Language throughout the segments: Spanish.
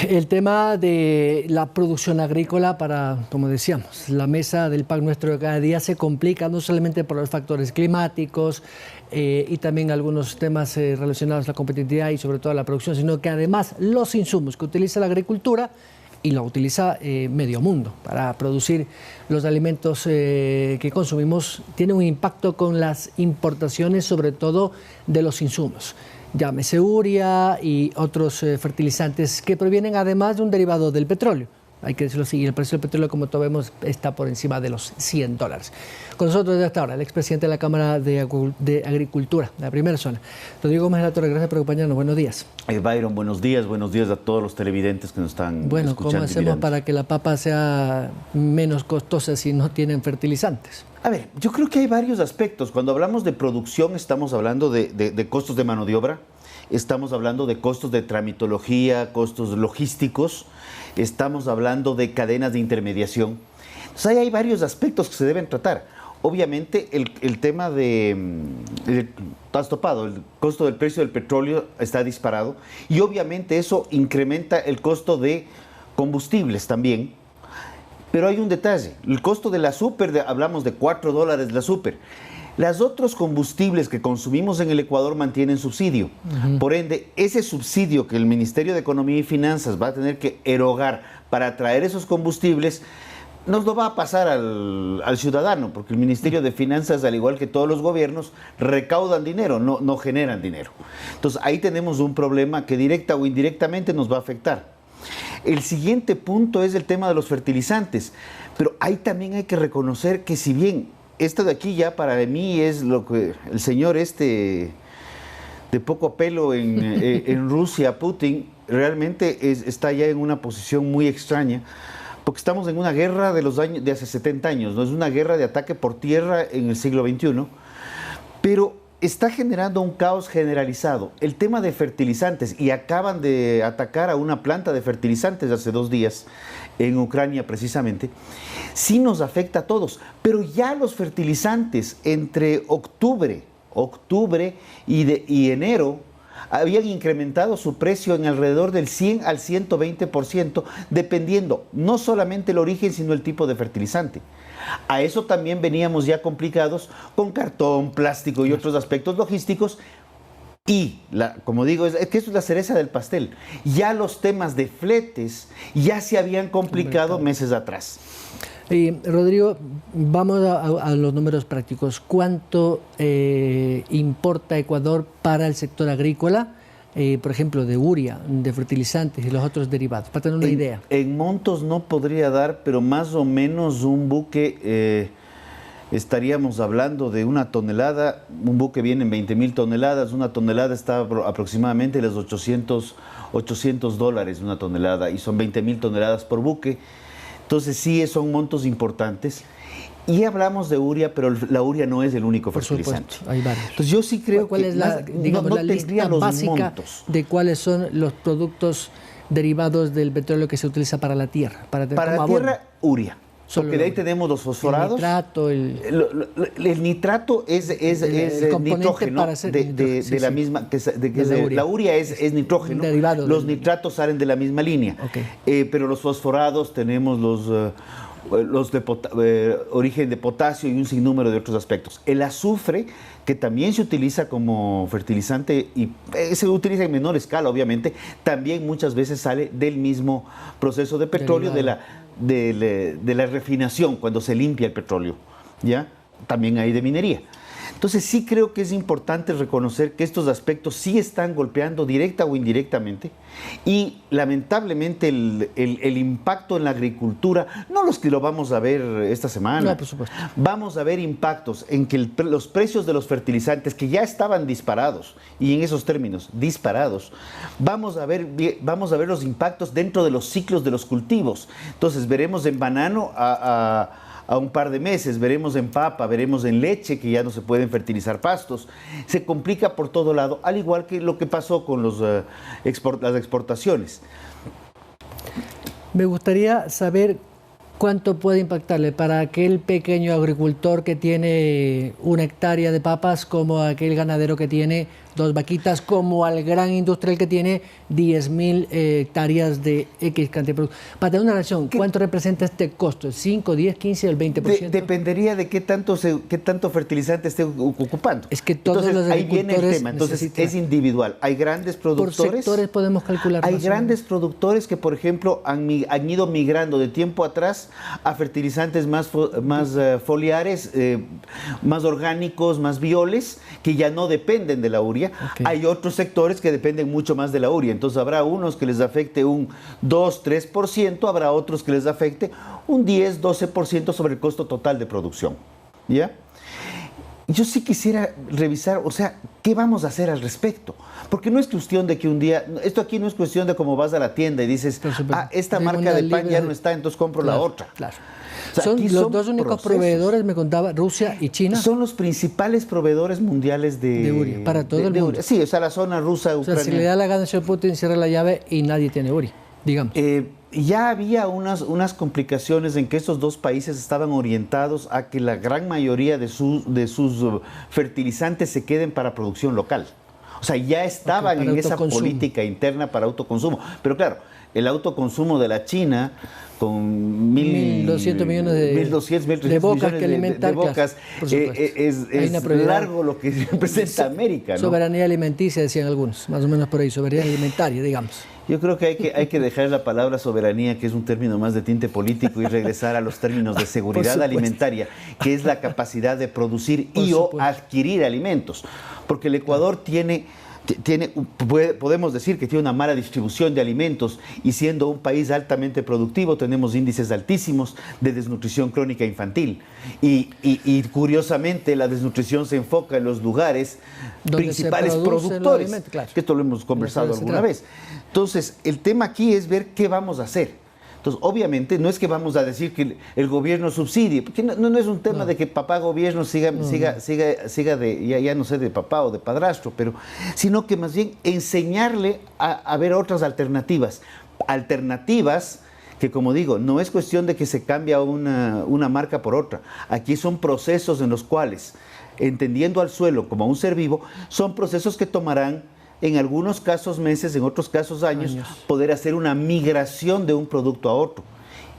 El tema de la producción agrícola para, como decíamos, la mesa del pan nuestro de cada día se complica no solamente por los factores climáticos y también algunos temas relacionados a la competitividad y sobre todo a la producción, sino que además los insumos que utiliza la agricultura y lo utiliza medio mundo para producir los alimentos que consumimos, tiene un impacto con las importaciones, sobre todo de los insumos. Llámese urea y otros fertilizantes que provienen además de un derivado del petróleo. Hay que decirlo así, el precio del petróleo, como todos vemos, está por encima de los $100. Con nosotros desde hasta ahora, el expresidente de la Cámara de Agricultura, de la primera zona. Rodrigo Gómez de la Torre, gracias por acompañarnos. Buenos días. Byron, buenos días a todos los televidentes que nos están escuchando. Bueno, ¿cómo hacemos para que la papa sea menos costosa si no tienen fertilizantes? A ver, yo creo que hay varios aspectos. Cuando hablamos de producción, estamos hablando de costos de mano de obra, estamos hablando de costos de tramitología, costos logísticos, estamos hablando de cadenas de intermediación. Entonces, ahí hay varios aspectos que se deben tratar. Obviamente, el tema has topado, el costo del precio del petróleo está disparado y obviamente eso incrementa el costo de combustibles también. Pero hay un detalle, el costo de la súper, hablamos de $4 la súper. Los otros combustibles que consumimos en el Ecuador mantienen subsidio. Por ende, ese subsidio que el Ministerio de Economía y Finanzas va a tener que erogar para traer esos combustibles, nos lo va a pasar al ciudadano, porque el Ministerio de Finanzas, al igual que todos los gobiernos, recaudan dinero, no generan dinero. Entonces, ahí tenemos un problema que directa o indirectamente nos va a afectar. El siguiente punto es el tema de los fertilizantes, pero ahí también hay que reconocer que si bien esto de aquí ya para mí es lo que el señor de poco pelo en Rusia, Putin, realmente está ya en una posición muy extraña, porque estamos en una guerra de hace 70 años, no es una guerra de ataque por tierra en el siglo XXI, pero está generando un caos generalizado. El tema de fertilizantes, y acaban de atacar a una planta de fertilizantes hace 2 días en Ucrania precisamente, sí nos afecta a todos. Pero ya los fertilizantes entre octubre y enero habían incrementado su precio en alrededor del 100 al 120%, dependiendo no solamente el origen, sino el tipo de fertilizante. A eso también veníamos ya complicados con cartón, plástico y otros aspectos logísticos. Y, como digo, es que eso es la cereza del pastel. Ya los temas de fletes ya se habían complicado meses atrás. Rodrigo, vamos a los números prácticos. ¿Cuánto importa Ecuador para el sector agrícola? Por ejemplo, de urea, de fertilizantes y los otros derivados, para tener una idea. En montos no podría dar, pero más o menos un buque, estaríamos hablando de una tonelada, un buque viene en 20.000 toneladas, una tonelada está aproximadamente los $800 una tonelada, y son 20.000 toneladas por buque. Entonces sí, son montos importantes. Y hablamos de urea, pero la urea no es el único fertilizante. Por supuesto, hay varios. Entonces yo sí creo ¿Cuál que es la lista básica de cuáles son los productos derivados del petróleo que se utiliza para la tierra? Para la tierra, urea. Porque de ahí tenemos los fosforados. El nitrato es nitrógeno de la misma. La urea es nitrógeno. Los nitratos salen de la misma línea. Pero los fosforados tenemos los de origen de potasio y un sinnúmero de otros aspectos. El azufre, que también se utiliza como fertilizante y se utiliza en menor escala, obviamente, también muchas veces sale del mismo proceso de petróleo, de la refinación, cuando se limpia el petróleo, ¿ya? También hay de minería. Entonces sí creo que es importante reconocer que estos aspectos sí están golpeando directa o indirectamente, y lamentablemente el impacto en la agricultura, no los que lo vamos a ver esta semana, no, por supuesto. Vamos a ver impactos en que los precios de los fertilizantes, que ya estaban disparados, y en esos términos, disparados, vamos a ver los impactos dentro de los ciclos de los cultivos. Entonces veremos en banano a un par de meses, veremos en papa, veremos en leche, que ya no se pueden fertilizar pastos. Se complica por todo lado, al igual que lo que pasó con las exportaciones. Me gustaría saber cuánto puede impactarle para aquel pequeño agricultor que tiene 1 hectárea de papas, como aquel ganadero que tiene 2 vaquitas, como al gran industrial que tiene 10.000 hectáreas de X cantidad de productos. Para tener una relación, ¿cuánto representa este costo? ¿El 5, 10, 15 o el 20%? Dependería de qué tanto fertilizante esté ocupando. Es que todos los ahí viene el tema. Entonces, necesitan... es individual. Hay grandes productores. Por sectores podemos calcular. Hay grandes productores que, por ejemplo, han ido migrando de tiempo atrás a fertilizantes más foliares, más orgánicos, más bioles, que ya no dependen de la urea. Okay. Hay otros sectores que dependen mucho más de la urea. Entonces habrá unos que les afecte un 2-3%, habrá otros que les afecte un 10-12% sobre el costo total de producción. ¿Ya? Yo sí quisiera revisar, o sea, ¿qué vamos a hacer al respecto? Porque no es cuestión de que un día, esto aquí no es cuestión de cómo vas a la tienda y dices, esta marca de pan ya no está, entonces compro la otra. Claro. O sea, son los dos únicos proveedores, me contaba, Rusia y China. Son los principales proveedores mundiales de urea. Para todo el mundo. Sí, o sea, la zona rusa, Ucrania. O sea, si le da la gana al señor Putin, cierra la llave y nadie tiene urea, digamos. Ya había unas complicaciones en que estos dos países estaban orientados a que la gran mayoría de sus fertilizantes se queden para producción local. O sea, ya estaban en esa política interna para autoconsumo. Pero claro, el autoconsumo de la China con 1.200 millones de bocas que alimentan. Es largo lo que representa América, ¿no? Soberanía alimenticia, decían algunos, más o menos por ahí, soberanía alimentaria, digamos. Yo creo que hay que dejar la palabra soberanía, que es un término más de tinte político, y regresar a los términos de seguridad alimentaria, que es la capacidad de producir o adquirir alimentos. Porque el Ecuador podemos decir que tiene una mala distribución de alimentos, y siendo un país altamente productivo tenemos índices altísimos de desnutrición crónica infantil, y curiosamente la desnutrición se enfoca en los lugares principales productores, que esto lo hemos conversado alguna vez. Entonces el tema aquí es ver qué vamos a hacer. Entonces, obviamente, no es que vamos a decir que el gobierno subsidie, porque no es un tema de que papá gobierno siga de, ya no sé, de papá o de padrastro, sino que más bien enseñarle a ver otras alternativas. Alternativas que, como digo, no es cuestión de que se cambie una marca por otra. Aquí son procesos en los cuales, entendiendo al suelo como a un ser vivo, son procesos que tomarán en algunos casos meses, en otros casos años, poder hacer una migración de un producto a otro.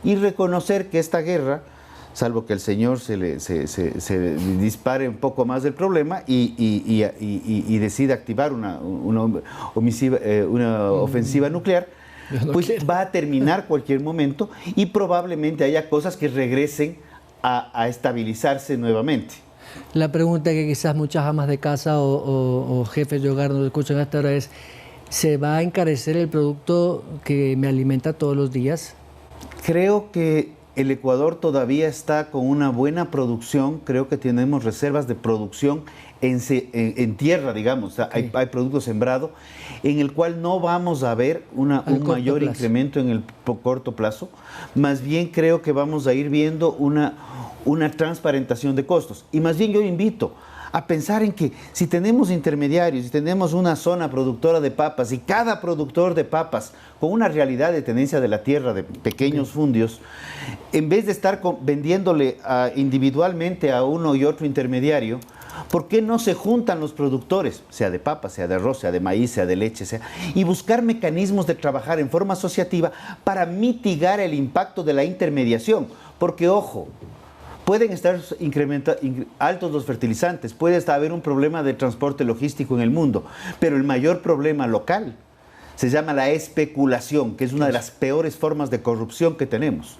Y reconocer que esta guerra, salvo que el señor se dispare un poco más del problema y decida activar una ofensiva nuclear, pues va a terminar cualquier momento, y probablemente haya cosas que regresen a estabilizarse nuevamente. La pregunta que quizás muchas amas de casa o jefes de hogar nos escuchan hasta ahora es: ¿se va a encarecer el producto que me alimenta todos los días? Creo que el Ecuador todavía está con una buena producción. Creo que tenemos reservas de producción en tierra, digamos. O sea, hay producto sembrado, en el cual no vamos a ver un mayor incremento en el corto plazo. Más bien creo que vamos a ir viendo una transparentación de costos. Y más bien yo invito a pensar en que si tenemos intermediarios, si tenemos una zona productora de papas, y cada productor de papas con una realidad de tenencia de la tierra, de pequeños fundios, en vez de estar vendiéndole individualmente a uno y otro intermediario, ¿por qué no se juntan los productores, sea de papas, sea de arroz, sea de maíz, sea de leche, y buscar mecanismos de trabajar en forma asociativa para mitigar el impacto de la intermediación? Porque, ojo, pueden estar altos los fertilizantes, puede haber un problema de transporte logístico en el mundo, pero el mayor problema local se llama la especulación, que es una de las peores formas de corrupción que tenemos.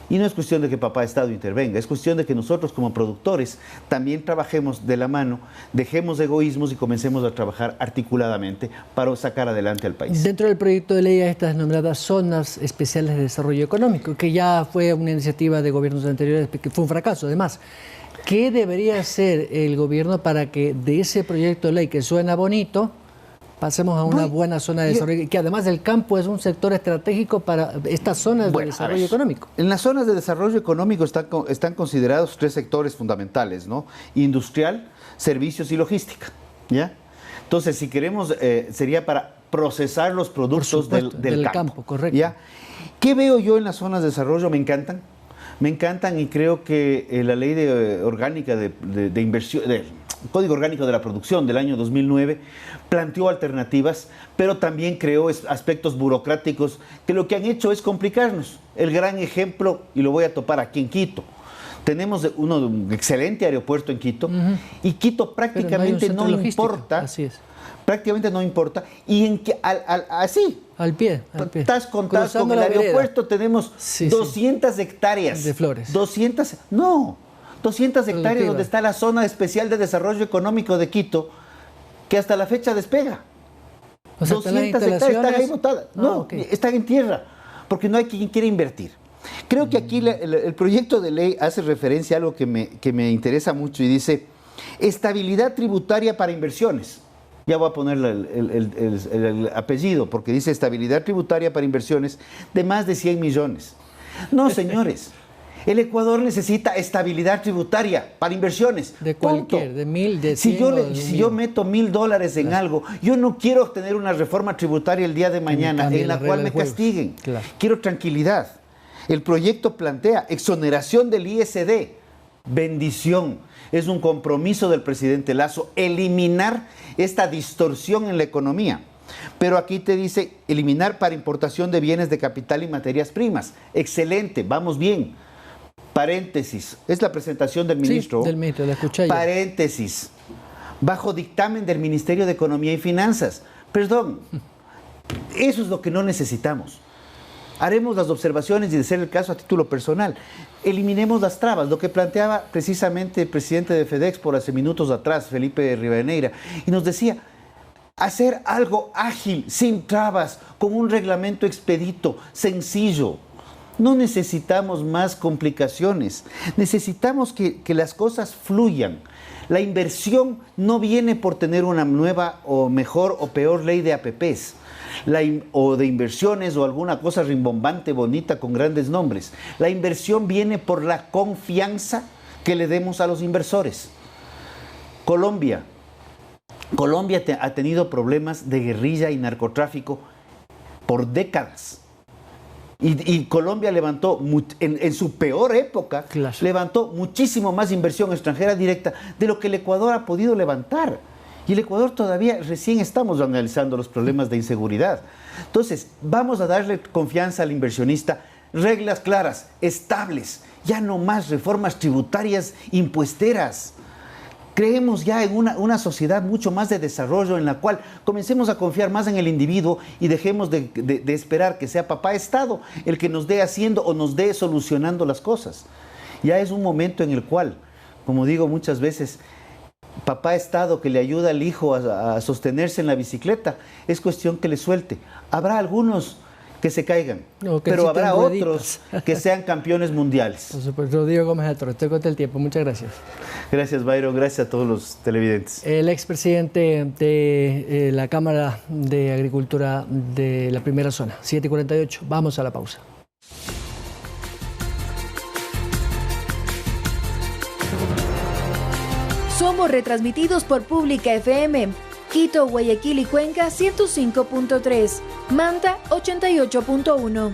Y no es cuestión de que papá Estado intervenga, es cuestión de que nosotros como productores también trabajemos de la mano, dejemos egoísmos y comencemos a trabajar articuladamente para sacar adelante al país. Dentro del proyecto de ley hay estas nombradas zonas especiales de desarrollo económico, que ya fue una iniciativa de gobiernos anteriores que fue un fracaso. Además, ¿qué debería hacer el gobierno para que de ese proyecto de ley que suena bonito pasemos a una buena zona de desarrollo, que además el campo es un sector estratégico para estas zonas de desarrollo económico? En las zonas de desarrollo económico están considerados 3 sectores fundamentales, ¿no? Industrial, servicios y logística, ¿ya? Entonces, si queremos, sería para procesar los productos del campo. Correcto. ¿Ya? ¿Qué veo yo en las zonas de desarrollo? Me encantan y creo que la ley orgánica de inversión, Código Orgánico de la Producción del año 2009, planteó alternativas, pero también creó aspectos burocráticos que lo que han hecho es complicarnos. El gran ejemplo, y lo voy a topar aquí en Quito, tenemos un excelente aeropuerto en Quito, y Quito prácticamente no importa. Así es. Prácticamente no importa. Y en que así. Al pie. Estás con el aeropuerto, tenemos 200 hectáreas. De flores. 200 hectáreas donde está la Zona Especial de Desarrollo Económico de Quito, que hasta la fecha despega. O sea, 200 hectáreas están ahí botadas. No, están en tierra, porque no hay quien quiera invertir. Creo que aquí el proyecto de ley hace referencia a algo que me interesa mucho y dice: estabilidad tributaria para inversiones. Ya voy a poner el apellido, porque dice estabilidad tributaria para inversiones de más de 100 millones. No, señores. El Ecuador necesita estabilidad tributaria para inversiones. De cualquier, de 1.000, de 100. Si yo meto $1.000 en algo, yo no quiero obtener una reforma tributaria el día de mañana en la cual me castiguen. Claro. Quiero tranquilidad. El proyecto plantea exoneración del ISD. Bendición. Es un compromiso del presidente Lasso eliminar esta distorsión en la economía. Pero aquí te dice eliminar para importación de bienes de capital y materias primas. Excelente, vamos bien. Paréntesis, es la presentación del ministro. Sí, del ministro, la escuché yo. Paréntesis, bajo dictamen del Ministerio de Economía y Finanzas. Perdón, eso es lo que no necesitamos. Haremos las observaciones y, de ser el caso, a título personal. Eliminemos las trabas, lo que planteaba precisamente el presidente de FedEx por hace minutos atrás, Felipe Rivadeneira, y nos decía: hacer algo ágil, sin trabas, con un reglamento expedito, sencillo. No necesitamos más complicaciones, necesitamos que las cosas fluyan. La inversión no viene por tener una nueva o mejor o peor ley de APPs. O de inversiones o alguna cosa rimbombante, bonita, con grandes nombres. La inversión viene por la confianza que le demos a los inversores. Colombia ha tenido problemas de guerrilla y narcotráfico por décadas. Y Colombia levantó, en su peor época, claro, levantó muchísimo más inversión extranjera directa de lo que el Ecuador ha podido levantar. Y el Ecuador todavía recién estamos analizando los problemas de inseguridad. Entonces, vamos a darle confianza al inversionista, reglas claras, estables, ya no más reformas tributarias impuesteras. Creemos ya en una sociedad mucho más de desarrollo, en la cual comencemos a confiar más en el individuo y dejemos de esperar que sea papá Estado el que nos dé haciendo o nos dé solucionando las cosas. Ya es un momento en el cual, como digo muchas veces, papá Estado que le ayuda al hijo a sostenerse en la bicicleta, es cuestión que le suelte. Habrá algunos que se caigan, pero habrá otros que sean campeones mundiales. Por supuesto. Rodrigo Gómez Altro, estoy con el tiempo. Muchas gracias. Gracias, Byron. Gracias a todos los televidentes. El expresidente de la Cámara de Agricultura de la Primera Zona, 7:48. Vamos a la pausa. Somos retransmitidos por Pública FM, Quito, Guayaquil y Cuenca 105.3, Manta 88.1.